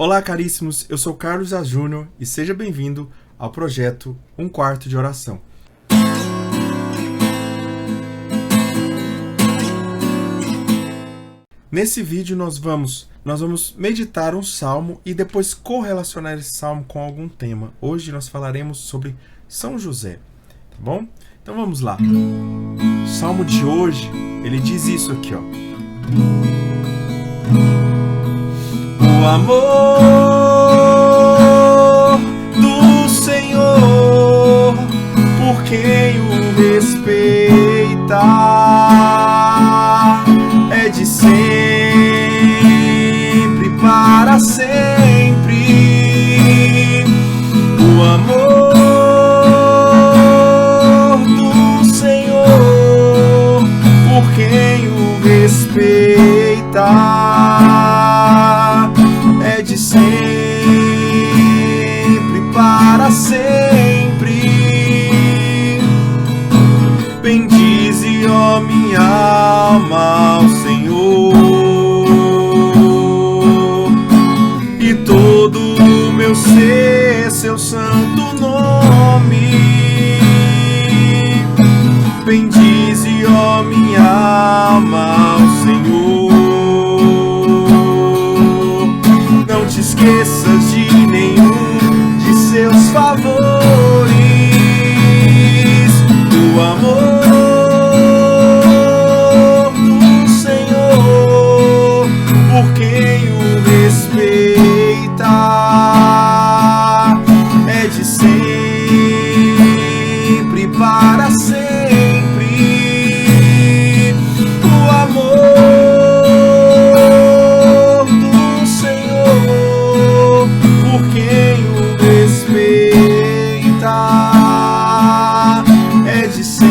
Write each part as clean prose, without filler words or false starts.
Olá, caríssimos, eu sou Carlos A. Júnior e seja bem-vindo ao projeto Um Quarto de Oração. Nesse vídeo nós vamos meditar um salmo e depois correlacionar esse salmo com algum tema. Hoje nós falaremos sobre São José, tá bom? Então vamos lá. O salmo de hoje, ele diz isso aqui, ó. O amor do Senhor, por quem o respeita, é de sempre, para sempre. O amor do Senhor, por quem o respeita, é de sempre, para sempre. Bendize, ó minha alma, ao Senhor, e todo o meu ser, seu santo nome. Bendize, ó minha alma, ao Senhor. Não te esqueças de nenhum de seus favores. O amor do Senhor, por quem o respeita, é de sempre, para sempre. O amor do Senhor, por quem o respeita, é de sempre,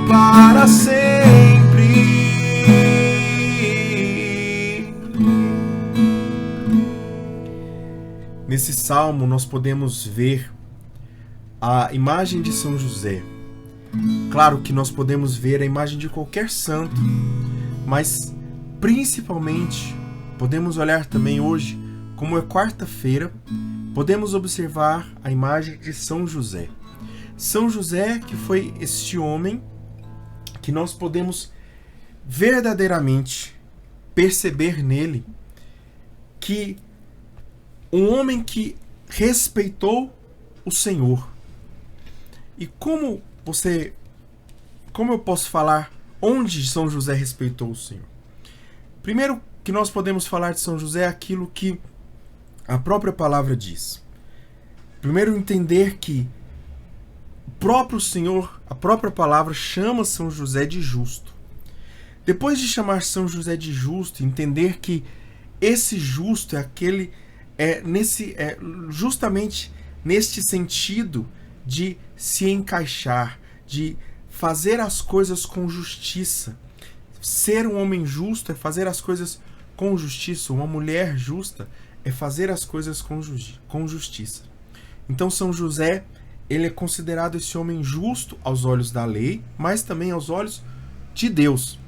para sempre. Nesse salmo nós podemos ver a imagem de São José. Claro que nós podemos ver a imagem de qualquer santo, mas principalmente podemos olhar também hoje, como é quarta-feira, podemos observar a imagem de São José. São José, que foi este homem que nós podemos verdadeiramente perceber nele que um homem que respeitou o Senhor. E como eu posso falar onde São José respeitou o Senhor? Primeiro que nós podemos falar de São José é aquilo que a própria palavra diz. Primeiro entender que o próprio Senhor, a própria palavra chama São José de justo. Depois de chamar São José de justo, entender que esse justo é aquele justamente neste sentido de se encaixar, de fazer as coisas com justiça. Ser um homem justo é fazer as coisas com justiça. Uma mulher justa é fazer as coisas com justiça. Então São José, ele é considerado esse homem justo aos olhos da lei, mas também aos olhos de Deus.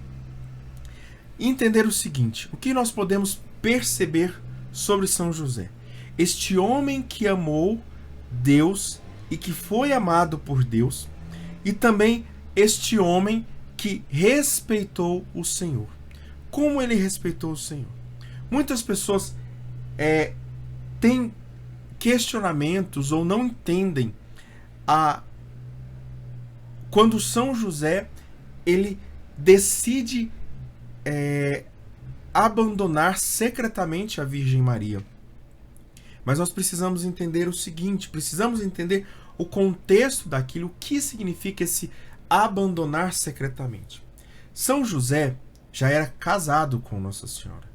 E entender o seguinte: o que nós podemos perceber sobre São José? Este homem que amou Deus e que foi amado por Deus, e também este homem que respeitou o Senhor. Como ele respeitou o Senhor? Muitas pessoas têm questionamentos ou não entendem quando São José ele decide abandonar secretamente a Virgem Maria. Mas nós precisamos entender o seguinte, precisamos entender o contexto daquilo, o que significa esse abandonar secretamente. São José já era casado com Nossa Senhora,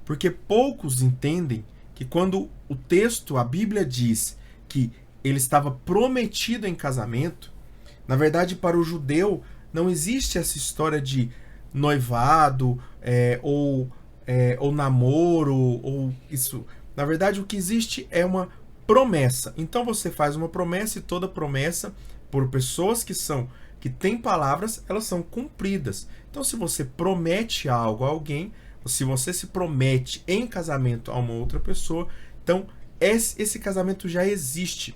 porque poucos entendem que quando o texto, a Bíblia diz que ele estava prometido em casamento, na verdade para o judeu não existe essa história de noivado ou namoro ou isso. Na verdade, o que existe é uma promessa. Então você faz uma promessa e toda promessa por pessoas que têm palavras, elas são cumpridas. Então se você promete algo a alguém, se você se promete em casamento a uma outra pessoa, então esse casamento já existe.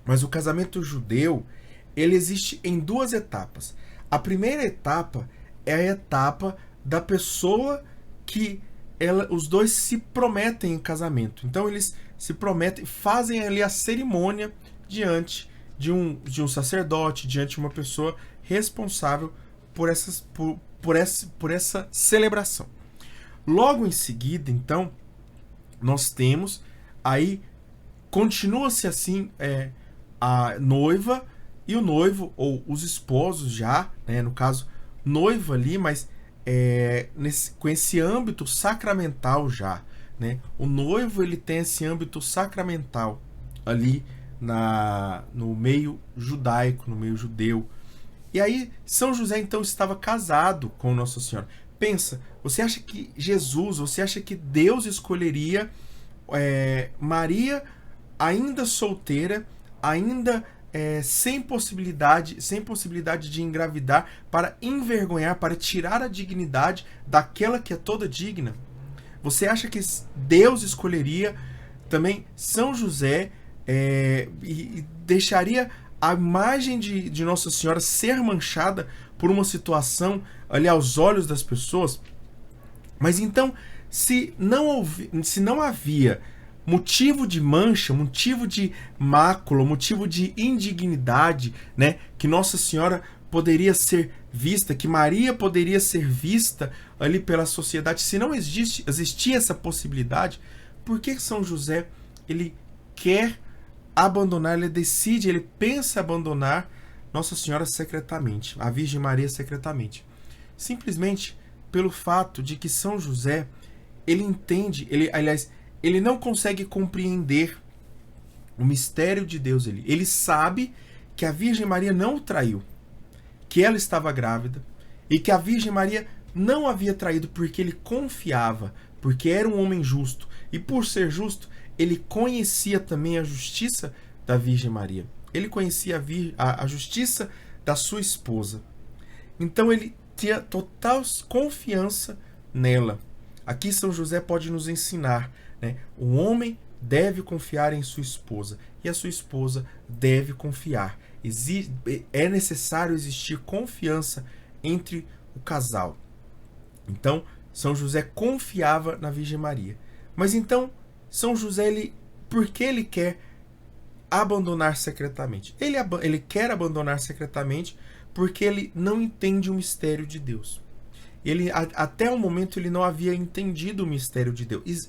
Mas o casamento judeu, ele existe em duas etapas. A primeira etapa é a etapa da pessoa que os dois se prometem em casamento. Então eles se prometem, fazem ali a cerimônia diante de um sacerdote, diante de uma pessoa responsável por essa celebração. Logo em seguida, então, nós temos aí, continua-se assim a noiva e o noivo, ou os esposos já, né, no caso, noiva ali, mas com esse âmbito sacramental já, né? O noivo, ele tem esse âmbito sacramental ali no meio judaico, no meio judeu. E aí, São José, então, estava casado com Nossa Senhora. Pensa, você acha que Jesus, você acha que Deus escolheria Maria ainda solteira, ainda sem possibilidade de engravidar, para envergonhar, para tirar a dignidade daquela que é toda digna? Você acha que Deus escolheria também São José e deixaria a imagem de Nossa Senhora ser manchada por uma situação ali aos olhos das pessoas? Mas então, se não havia motivo de mancha, motivo de mácula, motivo de indignidade, né, que Nossa Senhora poderia ser vista, que Maria poderia ser vista ali pela sociedade, se não existia essa possibilidade, por que São José, ele quer abandonar, ele decide, ele pensa abandonar Nossa Senhora secretamente, a Virgem Maria secretamente? Simplesmente pelo fato de que São José, ele entende, ele não consegue compreender o mistério de Deus. Ele sabe que a Virgem Maria não o traiu, que ela estava grávida, e que a Virgem Maria não havia traído, porque ele confiava, porque era um homem justo, e por ser justo, ele conhecia também a justiça da Virgem Maria. Ele conhecia a justiça da sua esposa. Então ele tinha total confiança nela. Aqui São José pode nos ensinar, né? O homem deve confiar em sua esposa e a sua esposa deve confiar. É necessário existir confiança entre o casal. Então, São José confiava na Virgem Maria. Mas então, São José, por que ele quer abandonar secretamente? Ele quer abandonar secretamente porque ele não entende o mistério de Deus. Até o momento ele não havia entendido o mistério de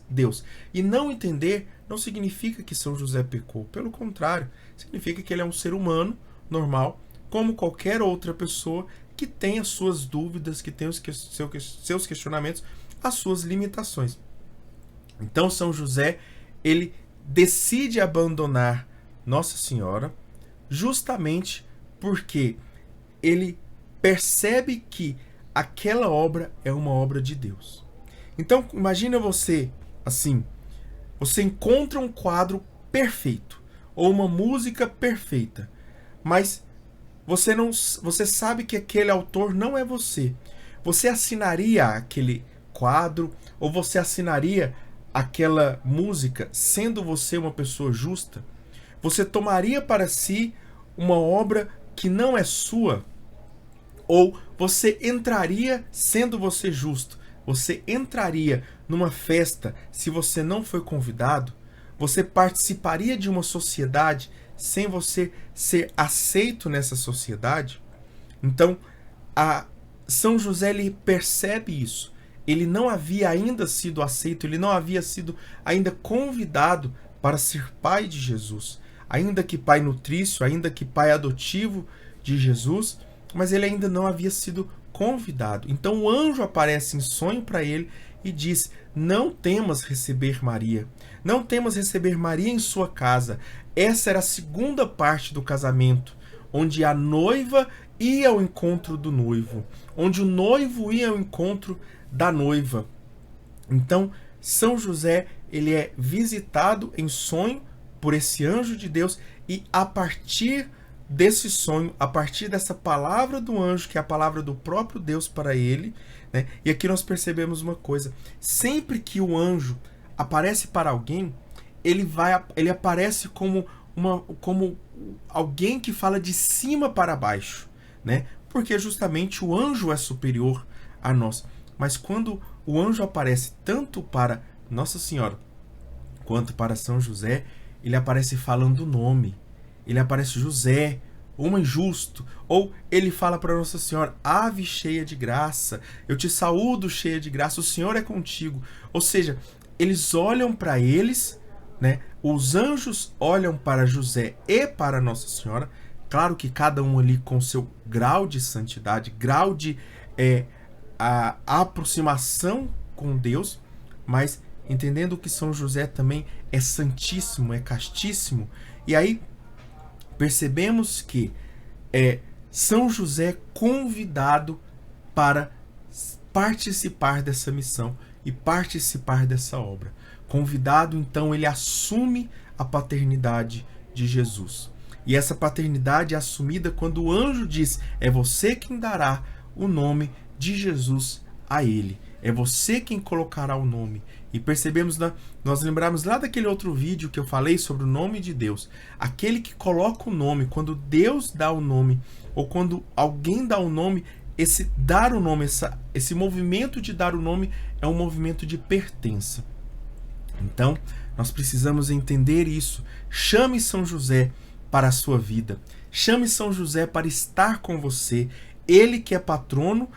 Deus. E não entender não significa que São José pecou. Pelo contrário, significa que ele é um ser humano normal, como qualquer outra pessoa que tem as suas dúvidas, que tem seus questionamentos, as suas limitações. Então São José, ele decide abandonar Nossa Senhora justamente porque ele percebe que aquela obra é uma obra de Deus. Então, imagina você, assim, você encontra um quadro perfeito, ou uma música perfeita, mas você sabe que aquele autor não é você. Você assinaria aquele quadro, ou você assinaria aquela música sendo você uma pessoa justa? Você tomaria para si uma obra que não é sua? Ou você entraria sendo você justo? Você entraria numa festa se você não foi convidado? Você participaria de uma sociedade sem você ser aceito nessa sociedade? Então, São José, ele percebe isso. Ele não havia ainda sido aceito, ele não havia sido ainda convidado para ser pai de Jesus. Ainda que pai nutrício, ainda que pai adotivo de Jesus, mas ele ainda não havia sido convidado. Então o anjo aparece em sonho para ele e diz: não temas receber Maria. Não temas receber Maria em sua casa. Essa era a segunda parte do casamento, onde a noiva ia ao encontro do noivo, onde o noivo ia ao encontro da noiva. Então São José, ele é visitado em sonho por esse anjo de Deus, e a partir desse sonho, a partir dessa palavra do anjo, que é a palavra do próprio Deus para ele, né? E aqui nós percebemos uma coisa: sempre que o anjo aparece para alguém, ele aparece como alguém que fala de cima para baixo, né? Porque justamente o anjo é superior a nós. Mas quando o anjo aparece tanto para Nossa Senhora quanto para São José, ele aparece falando o nome. Ele aparece José, homem justo. Ou ele fala para Nossa Senhora: ave cheia de graça, eu te saúdo cheia de graça, o Senhor é contigo. Ou seja, eles olham para eles, né? Os anjos olham para José e para Nossa Senhora. Claro que cada um ali com seu grau de santidade, grau de a aproximação com Deus, mas entendendo que São José também é santíssimo, é castíssimo. E aí percebemos que São José convidado para participar dessa missão e participar dessa obra. Convidado, então, ele assume a paternidade de Jesus. E essa paternidade é assumida quando o anjo diz: é você quem dará o nome de Jesus a ele. É você quem colocará o nome. E percebemos, nós lembramos lá daquele outro vídeo que eu falei sobre o nome de Deus. Aquele que coloca o nome, quando Deus dá o nome, ou quando alguém dá o nome, esse dar o nome, esse movimento de dar o nome é um movimento de pertença. Então, nós precisamos entender isso. Chame São José para a sua vida. Chame São José para estar com você. Ele que é patrono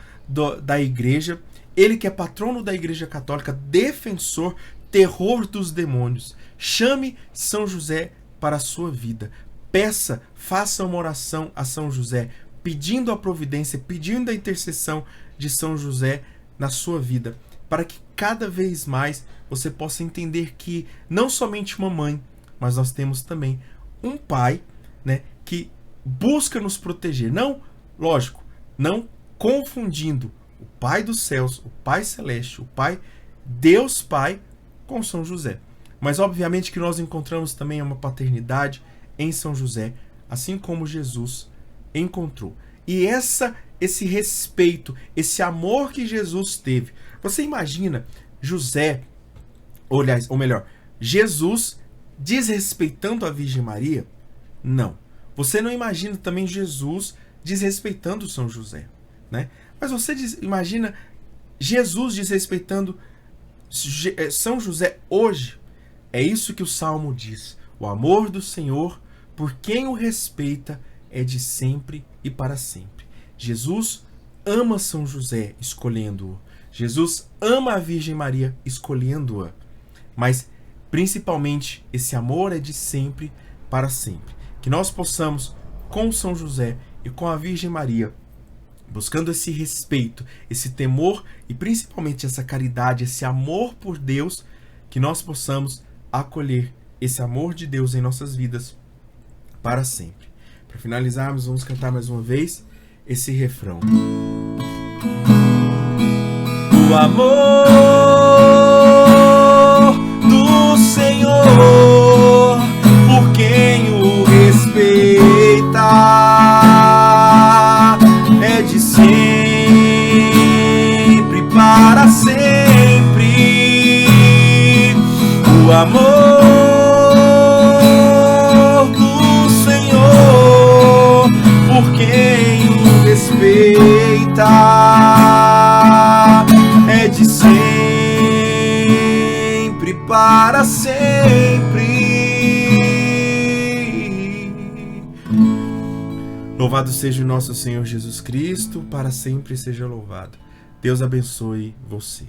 da igreja, ele que é patrono da Igreja Católica, defensor, terror dos demônios. Chame São José para a sua vida. Peça, faça uma oração a São José, pedindo a providência, pedindo a intercessão de São José na sua vida, para que cada vez mais você possa entender que não somente uma mãe, mas nós temos também um pai, né, que busca nos proteger. Não, lógico, não confundindo o Pai dos céus, o Pai celeste, o Pai, Deus Pai, com São José. Mas obviamente que nós encontramos também uma paternidade em São José, assim como Jesus encontrou. E esse respeito, esse amor que Jesus teve. Você imagina José, ou melhor, Jesus desrespeitando a Virgem Maria? Não. Você não imagina também Jesus desrespeitando São José, né? Mas você imagina Jesus desrespeitando São José hoje? É isso que o Salmo diz. O amor do Senhor, por quem o respeita, é de sempre e para sempre. Jesus ama São José, escolhendo-o. Jesus ama a Virgem Maria, escolhendo-a. Mas, principalmente, esse amor é de sempre para sempre. Que nós possamos, com São José e com a Virgem Maria, buscando esse respeito, esse temor e principalmente essa caridade, esse amor por Deus, que nós possamos acolher esse amor de Deus em nossas vidas para sempre. Para finalizarmos, vamos cantar mais uma vez esse refrão. O amor do Senhor, por quem o respeita, é de sempre para sempre. O amor do Senhor, por quem o respeita, é de sempre para sempre. Louvado seja o nosso Senhor Jesus Cristo, para sempre seja louvado. Deus abençoe você.